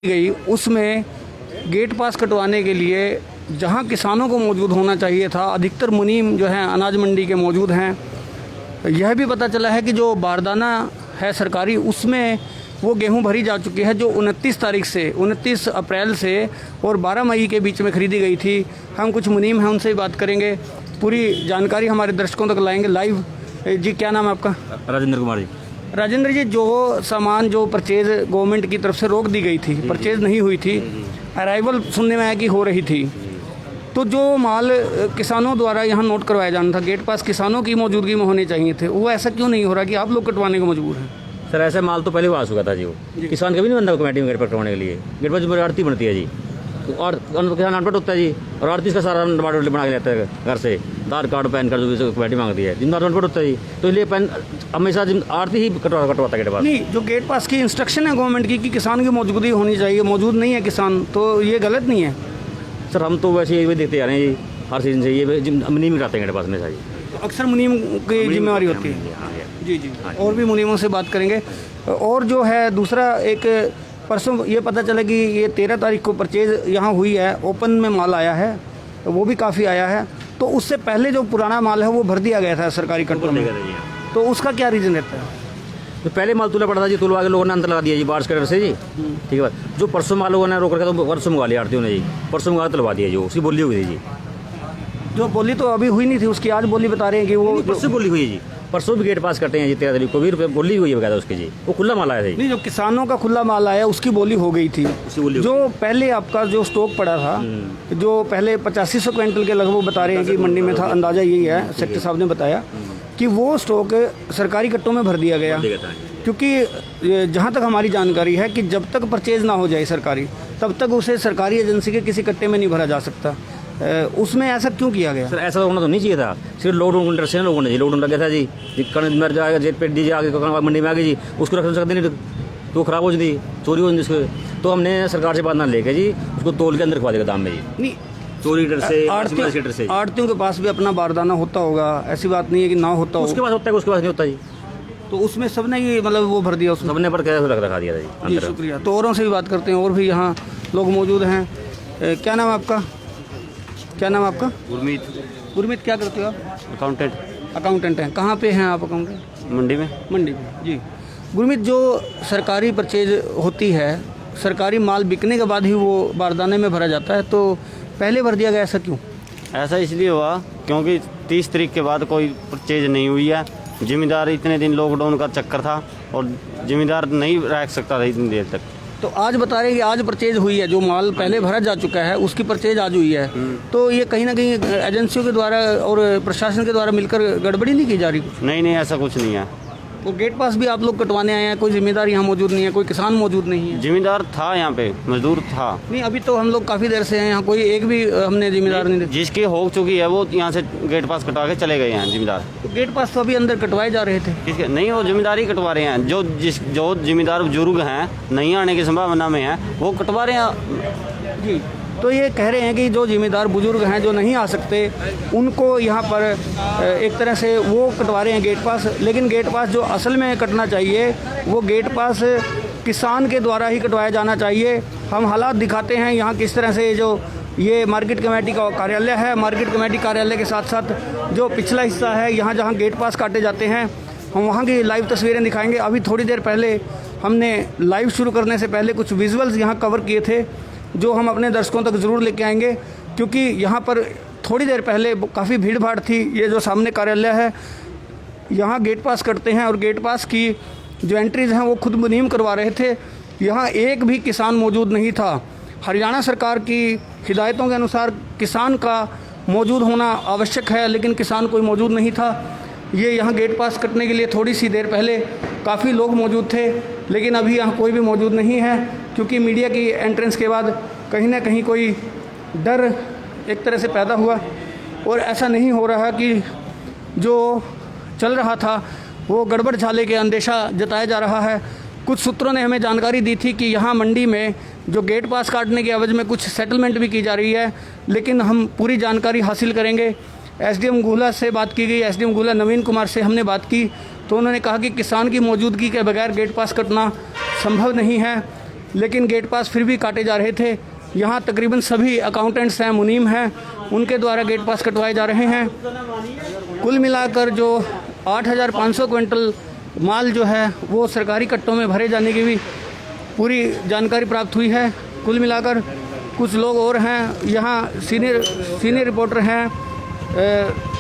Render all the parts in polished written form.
गई उसमें गेट पास कटवाने के लिए जहां किसानों को मौजूद होना चाहिए था, अधिकतर मुनीम जो हैं अनाज मंडी के मौजूद हैं। यह भी पता चला है कि जो बारदाना है सरकारी, उसमें वो गेहूं भरी जा चुकी है जो 29 अप्रैल से और 12 मई के बीच में खरीदी गई थी। हम कुछ मुनीम हैं, उनसे ही बात करेंगे, पूरी जानकारी हमारे दर्शकों तक लाएंगे लाइव। जी, क्या नाम है आपका? राजेंद्र कुमार जी। राजेंद्र जी, जो सामान जो परचेज गवर्नमेंट की तरफ से रोक दी गई थी, परचेज नहीं हुई थी, अराइवल सुनने में आया कि हो रही थी, तो जो माल किसानों द्वारा यहाँ नोट करवाया जाना था, गेट पास किसानों की मौजूदगी में होने चाहिए थे, वो ऐसा क्यों नहीं हो रहा कि आप लोग कटवाने को मजबूर हैं? सर, ऐसा माल तो पहले वो आ चुका था जी। वो किसान कभी नहीं बनता कमेटी में गेट पर कटवाने के लिए। गेट पर आड़ती बनती है जी, और किसान अनपढ़ होता है जी, और आड़ती का सारा नंबर बना के लेता है घर से, आधार कार्ड पैन कार्ड जो भी कमेटी मांगती है, जिम्मेदार अनपढ़ होता है जी, तो इसलिए पैन हमेशा आड़ती ही कटवाता है गेट पास। नहीं, जो गेट पास की इंस्ट्रक्शन है गवर्नमेंट की कि किसान की मौजूदगी होनी चाहिए, मौजूद नहीं है किसान, तो ये गलत नहीं है? सर, हम तो वैसे ये देखते आ रहे हैं जी, हर सीजन से ये मुनीम कराते हैं गेट पास में जी। तो अक्सर मुनीम की जिम्मेवारी होती है। जी जी, और भी मुनीमों से बात करेंगे। और जो है दूसरा, एक परसों ये पता चला कि ये 13 तारीख को परचेज यहाँ हुई है, ओपन में माल आया है, तो वो भी काफ़ी आया है, तो उससे पहले जो पुराना माल है वो भर दिया गया था सरकारी कट्टों में, तो उसका क्या रीज़न रहता है? तो पहले माल तुला पड़ा था जी, तुलवा के लोगों ने अंतर लगा दिया जी बारिश के डर से जी। ठीक है, जो परसों माल लोगों ने रोक रखा तो परसों मंगवा लिया आड़तियों ने जी, परसों मंगवा तुलवा दिया जी, उसकी बोली हुई थी जी। जो बोली तो अभी हुई नहीं थी, उसकी आज बोली बता रहे हैं कि वो परसों बोली हुई है जी, परसों भी गेट पास करते हैं जी, 13 तारीख को भी रुपये बोली हुई है बकायदा उसकी जी, वो खुला माल आया था जी। नहीं, जो किसानों का खुला माल आया उसकी बोली हो गई थी। जो पहले आपका जो स्टॉक पड़ा था, जो पहले 8500 क्विंटल के लगभग बता रहे हैं कि मंडी में था, अंदाज़ा यही है, सेक्रेटरी साहब ने बताया कि वो स्टॉक सरकारी कट्टों में भर दिया गया, क्योंकि जहाँ तक हमारी जानकारी है कि जब तक परचेज ना हो जाए सरकारी, तब तक उसे सरकारी एजेंसी के किसी कट्टे में नहीं भरा जा सकता। उसमें ऐसा क्यों किया गया? सर, ऐसा होना तो नहीं चाहिए था, सिर्फ लॉकडाउन डर से लोगों ने जी, लॉकडाउन लग गया था जी, कण मर जाएगा, जेट पेट दीजिए आगे मंडी में आ गई जी, उसको रख सकते नहीं तो खराब हो जाती, चोरी हो जाती, तो हमने सरकार से बात ना लेके जी उसको तोल के अंदर खवा देगा दाम में जी। नहीं, चोरी डर से, आड़तियों के पास भी अपना बारदाना होता होगा, ऐसी बात नहीं है कि ना होता हो। उसके पास होता है, उसके पास नहीं होता जी, तो उसमें सबने ये मतलब वो भर दिया, सबने पर कैसे रख रखा दिया था जी। शुक्रिया। तो औरों से भी बात करते हैं, और भी यहाँ लोग मौजूद हैं। क्या नाम है आपका? क्या नाम है आपका? गुरमीत। गुरमीत, क्या करते हो आप? अकाउंटेंट। अकाउंटेंट हैं। कहाँ पे हैं आप अकाउंटेंट? मंडी में। मंडी में, जी। गुरमीत, जो सरकारी परचेज होती है, सरकारी माल बिकने के बाद ही वो बारदाने में भरा जाता है, तो पहले भर दिया गया, ऐसा क्यों? ऐसा इसलिए हुआ क्योंकि 30 तारीख के बाद कोई परचेज नहीं हुई है। जिम्मेदार इतने दिन लॉकडाउन का चक्कर था और जिम्मेदार नहीं रह सकता था इतनी देर तक। तो आज बता रहे हैं कि आज परचेज हुई है, जो माल पहले भरा जा चुका है उसकी परचेज आज हुई है, तो ये कहीं ना कहीं एजेंसियों के द्वारा और प्रशासन के द्वारा मिलकर गड़बड़ी नहीं की जा रही? नहीं नहीं, ऐसा कुछ नहीं है। तो गेट पास भी आप लोग कटवाने आए हैं, कोई जिम्मेदार यहाँ मौजूद नहीं है, कोई किसान मौजूद नहीं है? जिम्मेदार था यहाँ पे, मजदूर था। नहीं, अभी तो हम लोग काफ़ी देर से हैं यहाँ, कोई एक भी हमने जिम्मेदार नहीं देखा। जिसकी हो चुकी है वो यहाँ से गेट पास कटवा के चले गए हैं जिम्मेदार। तो गेट पास तो अभी अंदर कटवाए जा रहे थे। किसके? नहीं, वो जिम्मेदार ही कटवा रहे हैं। जो जिम्मेदार बुजुर्ग हैं, नहीं आने की संभावना में है, वो कटवा रहे हैं जी। तो ये कह रहे हैं कि जो जिम्मेदार बुजुर्ग हैं, जो नहीं आ सकते, उनको यहाँ पर एक तरह से वो कटवा रहे हैं गेट पास, लेकिन गेट पास जो असल में कटना चाहिए वो गेट पास किसान के द्वारा ही कटवाया जाना चाहिए। हम हालात दिखाते हैं यहाँ किस तरह से, जो ये मार्केट कमेटी का कार्यालय है, मार्केट कमेटी कार्यालय के साथ साथ जो पिछला हिस्सा है, यहाँ जहाँ गेट पास काटे जाते हैं, हम वहाँ की लाइव तस्वीरें दिखाएंगे। अभी थोड़ी देर पहले हमने लाइव शुरू करने से पहले कुछ विजुअल्स यहाँ कवर किए थे, जो हम अपने दर्शकों तक ज़रूर लेके आएंगे, क्योंकि यहाँ पर थोड़ी देर पहले काफ़ी भीड़ भाड़ थी। ये जो सामने कार्यालय है, यहाँ गेट पास करते हैं और गेट पास की जो एंट्रीज़ हैं वो खुद मुनीम करवा रहे थे। यहाँ एक भी किसान मौजूद नहीं था। हरियाणा सरकार की हिदायतों के अनुसार किसान का मौजूद होना आवश्यक है, लेकिन किसान कोई मौजूद नहीं था। ये यहाँ गेट पास कटने के लिए थोड़ी सी देर पहले काफ़ी लोग मौजूद थे, लेकिन अभी यहाँ कोई भी मौजूद नहीं है, क्योंकि मीडिया की एंट्रेंस के बाद कहीं ना कहीं कोई डर एक तरह से पैदा हुआ, और ऐसा नहीं हो रहा कि जो चल रहा था वो गड़बड़ झाले के अंदेशा जताया जा रहा है। कुछ सूत्रों ने हमें जानकारी दी थी कि यहाँ मंडी में जो गेट पास काटने के एवज में कुछ सेटलमेंट भी की जा रही है, लेकिन हम पूरी जानकारी हासिल करेंगे। एसडीएम गुहला से बात की गई, एसडीएम गुहला नवीन कुमार से हमने बात की, तो उन्होंने कहा कि किसान की मौजूदगी के बगैर गेट पास कटना संभव नहीं है। लेकिन गेट पास फिर भी काटे जा रहे थे। यहाँ तकरीबन सभी अकाउंटेंट्स हैं, मुनीम हैं, उनके द्वारा गेट पास कटवाए जा रहे हैं। कुल मिलाकर जो 8,500 क्विंटल माल जो है वो सरकारी कट्टों में भरे जाने की भी पूरी जानकारी प्राप्त हुई है। कुल मिलाकर कुछ लोग और हैं यहाँ, सीनियर रिपोर्टर हैं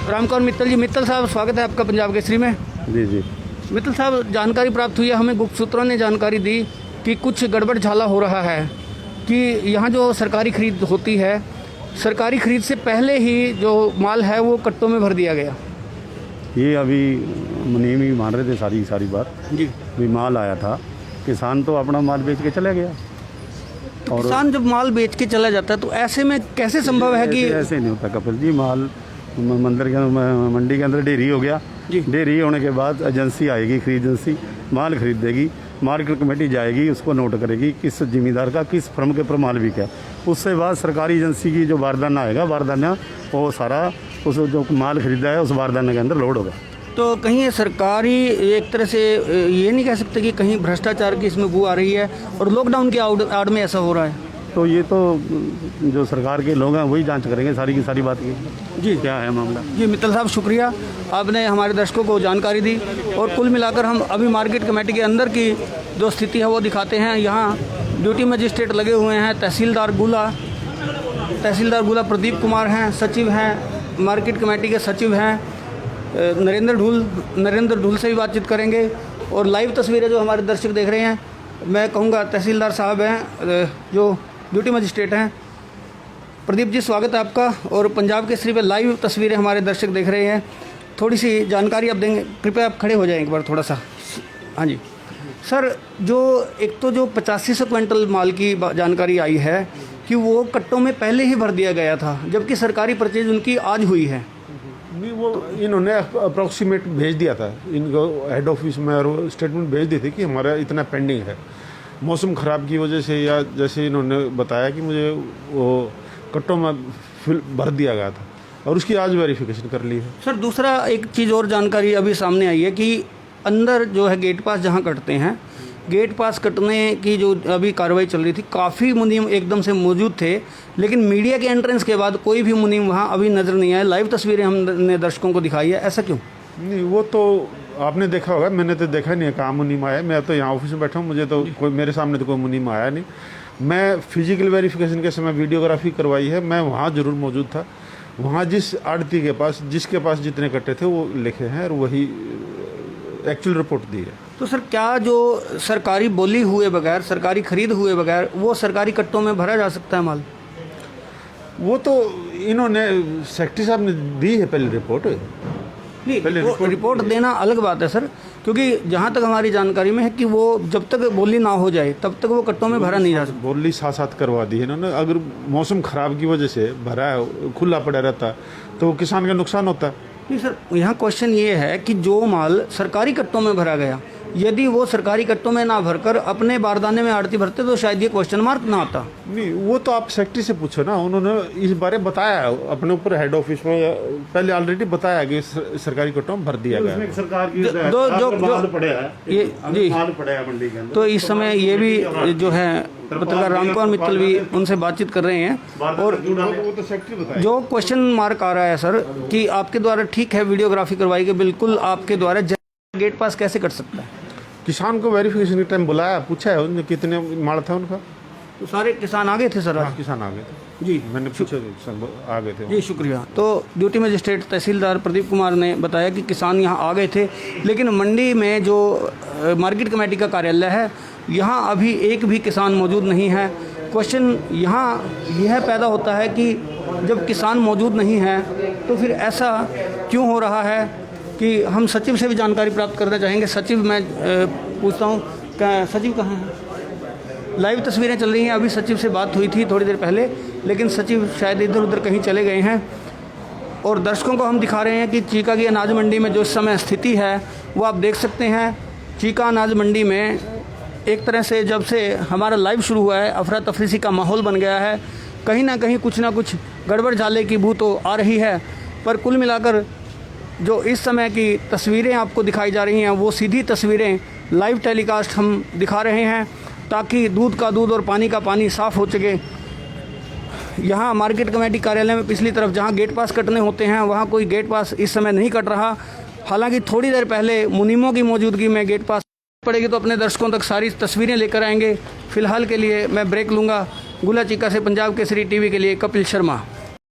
रामकौर मित्तल जी। मित्तल साहब, स्वागत है आपका पंजाब केसरी में। जी जी। मित्तल साहब, जानकारी प्राप्त हुई है, हमें गुप्त सूत्रों ने जानकारी दी कि कुछ गड़बड़ झाला हो रहा है कि यहाँ जो सरकारी खरीद होती है, सरकारी खरीद से पहले ही जो माल है वो कट्टों में भर दिया गया। ये अभी मुनीम ही मान रहे थे सारी बात जी। भी माल आया था, किसान तो अपना माल बेच के चला गया। तो किसान जब माल बेच के चला जाता है तो ऐसे में कैसे संभव है कि ऐसे नहीं होता कपिल जी। माल मंदिर के मंडी के अंदर डेयरी हो गया, डेयरी होने के बाद एजेंसी आएगी, खरीद एजेंसी माल खरीदेगी, मार्केट कमेटी जाएगी, उसको नोट करेगी किस जिम्मेदार का किस फर्म के ऊपर माल बिका। उससे बाद सरकारी एजेंसी की जो बारदाना आएगा, बारदाना वो सारा उस जो माल खरीदा है उस बारदाने के अंदर लोड होगा। तो कहीं ये सरकारी एक तरह से ये नहीं कह सकते कि कहीं भ्रष्टाचार की इसमें बू आ रही है और लॉकडाउन के आड़ में ऐसा हो रहा है? तो ये तो जो सरकार के लोग हैं वही जांच करेंगे सारी की सारी बात की जी क्या है मामला। जी मित्तल साहब, शुक्रिया, आपने हमारे दर्शकों को जानकारी दी। और कुल मिलाकर हम अभी मार्केट कमेटी के अंदर की जो स्थिति है वो दिखाते हैं। यहाँ ड्यूटी मजिस्ट्रेट लगे हुए हैं, तहसीलदार गुला प्रदीप कुमार हैं, सचिव हैं, मार्केट कमेटी के सचिव हैं नरेंद्र ढूल से भी बातचीत करेंगे। और लाइव तस्वीरें जो हमारे दर्शक देख रहे हैं, मैं कहूँगा तहसीलदार साहब हैं जो ड्यूटी मजिस्ट्रेट हैं। प्रदीप जी, स्वागत है आपका। और पंजाब केसरी पे लाइव तस्वीरें हमारे दर्शक देख रहे हैं, थोड़ी सी जानकारी आप देंगे? कृपया आप खड़े हो जाएं एक बार थोड़ा सा। हाँ जी सर, जो एक तो जो 8500 क्विंटल माल की जानकारी आई है कि वो कट्टों में पहले ही भर दिया गया था, जबकि सरकारी परचेज उनकी आज हुई है। नहीं, वो इन्होंने अप्रॉक्सीमेट भेज दिया था इनको हेड ऑफिस में, और स्टेटमेंट भेज दी थी कि हमारा इतना पेंडिंग है। मौसम ख़राब की वजह से या जैसे इन्होंने बताया कि मुझे वो कट्टों में भर दिया गया था और उसकी आज वेरिफिकेशन कर ली है। सर, दूसरा एक चीज़ और जानकारी अभी सामने आई है कि अंदर जो है गेट पास जहाँ कटते हैं, गेट पास कटने की जो अभी कार्रवाई चल रही थी, काफ़ी मुनीम एकदम से मौजूद थे, लेकिन मीडिया के एंट्रेंस के बाद कोई भी मुनीम वहाँ अभी नज़र नहीं आया। लाइव तस्वीरें हमने दर्शकों को दिखाई है, ऐसा क्यों? नहीं, वो तो आपने देखा होगा, मैंने तो देखा नहीं है कहाँ मुनीम आया। मैं तो यहाँ ऑफिस में बैठा हूँ, मुझे तो कोई मेरे सामने तो कोई मुनीम आया नहीं। मैं फिजिकल वेरिफिकेशन के समय वीडियोग्राफी करवाई है, मैं वहाँ ज़रूर मौजूद था। वहाँ जिस आड़ती के पास जिसके पास जितने कट्टे थे वो लिखे हैं और वही एक्चुअल रिपोर्ट दी है। तो सर, क्या जो सरकारी बोली हुए बगैर, सरकारी खरीद हुए बगैर वो सरकारी कट्टों में भरा जा सकता है माल? वो तो इन्होंने सेक्रेटरी साहब ने दी है पहले रिपोर्ट। नहीं, रिपोर्ट देना अलग बात है सर, क्योंकि जहाँ तक हमारी जानकारी में है कि वो जब तक बोली ना हो जाए तब तक वो कट्टों में भरा नहीं जा सकता। बोली साथ साथ करवा दी है इन्होंने। अगर मौसम ख़राब की वजह से भरा है, खुला पड़ा रहता तो किसान का नुकसान होता है। नहीं सर, यहाँ क्वेश्चन ये है कि जो माल सरकारी कट्टों में भरा गया, यदि वो सरकारी कट्टों में ना भरकर अपने बारदाने में आड़ती भरते तो शायद ये क्वेश्चन मार्क ना आता। नहीं, वो तो आप सेक्रेटरी से पूछो ना, उन्होंने इस बारे बताया है अपने ऊपर हेड ऑफिस में, पहले ऑलरेडी बताया कि सरकारी कट्टों में भर दिया गया। सरकार की तो इस समय ये भी जो है पत्रकार रामकौर मित्तल भी उनसे बातचीत कर रहे हैं। और जो क्वेश्चन मार्क आ रहा है सर कि आपके द्वारा, ठीक है वीडियोग्राफी करवाई गई, बिल्कुल आपके द्वारा गेट पास कैसे कर सकता है? किसान को वेरिफिकेशन के टाइम बुलाया, पूछा है उन्हें कितने माल था उनका। तो सारे किसान आ गए थे सर? हाँ, किसान आ गए थे जी, मैंने पूछा, आ गए थे जी, शुक्रिया। तो ड्यूटी मजिस्ट्रेट तहसीलदार प्रदीप कुमार ने बताया कि किसान यहाँ आ गए थे, लेकिन मंडी में जो मार्केट कमेटी का कार्यालय है यहाँ अभी एक भी किसान मौजूद नहीं है। क्वेश्चन यहाँ यह पैदा होता है कि जब किसान मौजूद नहीं है तो फिर ऐसा क्यों हो रहा है कि हम सचिव से भी जानकारी प्राप्त करना चाहेंगे। सचिव, मैं पूछता हूँ, क्या सचिव कहाँ हैं? लाइव तस्वीरें चल रही हैं, अभी सचिव से बात हुई थी थोड़ी देर पहले, लेकिन सचिव शायद इधर उधर कहीं चले गए हैं। और दर्शकों को हम दिखा रहे हैं कि चीका की अनाज मंडी में जो इस समय स्थिति है वो आप देख सकते हैं। चीका अनाज मंडी में एक तरह से जब से हमारा लाइव शुरू हुआ है, अफरा तफरी सी का माहौल बन गया है। कहीं ना कहीं कुछ ना कुछ गड़बड़ झाले की बू तो आ रही है, पर कुल मिलाकर जो इस समय की तस्वीरें आपको दिखाई जा रही हैं वो सीधी तस्वीरें लाइव टेलीकास्ट हम दिखा रहे हैं। ताकि दूध का दूध और पानी का पानी साफ़ हो सके। यहाँ मार्केट कमेटी कार्यालय में पिछली तरफ जहाँ गेट पास कटने होते हैं वहाँ कोई गेट पास इस समय नहीं कट रहा। हालांकि थोड़ी देर पहले मुनीमों की मौजूदगी में गेट पास पड़ेगी तो अपने दर्शकों तक सारी तस्वीरें लेकर आएंगे। फिलहाल के लिए मैं ब्रेक लूँगा। गुला चीका से पंजाब केसरी टीवी के लिए कपिल शर्मा।